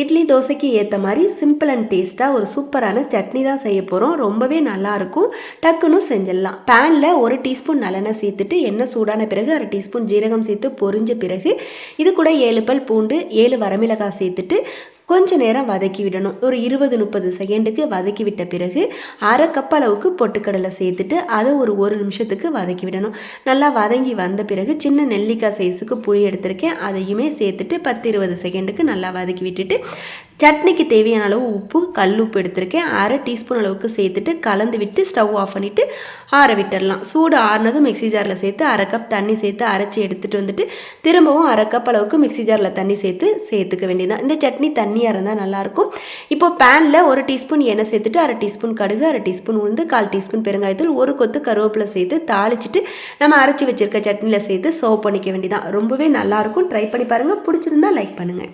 இட்லி தோசைக்கு ஏற்ற மாதிரி சிம்பிள் அண்ட் டேஸ்ட்டாக ஒரு சூப்பரான சட்னி தான் செய்ய போகிறோம். ரொம்பவே நல்லாயிருக்கும், டக்குன்னு செஞ்சிடலாம். பேனில் 1 டீஸ்பூன் நல்லெண்ணெய் சேர்த்துட்டு எண்ணெய் சூடான பிறகு 1/2 டீஸ்பூன் ஜீரகம் சேர்த்து பொரிஞ்ச பிறகு இது கூட 7 பல் பூண்டு 7 வரமிளகாய் சேர்த்துட்டு கொஞ்ச நேரம் வதக்கி விடணும். ஒரு 20-30 செகண்டுக்கு வதக்கி விட்ட பிறகு 1/2 கப் அளவுக்கு பொட்டுக்கடலை சேர்த்துட்டு அதை ஒரு 1 நிமிஷத்துக்கு வதக்கி விடணும். நல்லா வதங்கி வந்த பிறகு சின்ன நெல்லிக்காய் சைஸுக்கு புளி எடுத்திருக்கேன், அதையுமே சேர்த்துட்டு 10-20 செகண்டுக்கு நல்லா வதக்கி விட்டுட்டு சட்னிக்கு தேவையான அளவு உப்பு, கல் உப்பு எடுத்திருக்கேன், 1/2 டீஸ்பூன் அளவுக்கு சேர்த்துட்டு கலந்து விட்டு ஸ்டவ் ஆஃப் பண்ணிவிட்டு ஆற விட்டுடலாம். சூடு ஆறுனதும் மிக்சி ஜாரில் சேர்த்து 1/2 கப் தண்ணி சேர்த்து அரைச்சி எடுத்துகிட்டு வந்துட்டு திரும்பவும் 1/2 கப் அளவுக்கு மிக்சி ஜாரில் தண்ணி சேர்த்துக்க வேண்டியதான். இந்த சட்னி தண்ணியாக இருந்தால் நல்லாயிருக்கும். இப்போ பேனில் 1 டீஸ்பூன் எண்ணெய் சேர்த்துட்டு 1/2 டீஸ்பூன் கடுகு, 1/2 டீஸ்பூன் உளுந்து, 1/4 டீஸ்பூன் பெருங்காயத்தூள், 1 கொத்து கருவேப்பிலை சேர்த்து தாளிச்சிட்டு நம்ம அரைச்சி வச்சிருக்க சட்னியில் சேர்த்து சர்வ் பண்ணிக்க வேண்டியதான். ரொம்பவே நல்லாயிருக்கும். ட்ரை பண்ணி பாருங்கள். பிடிச்சிருந்தா லைக் பண்ணுங்கள்.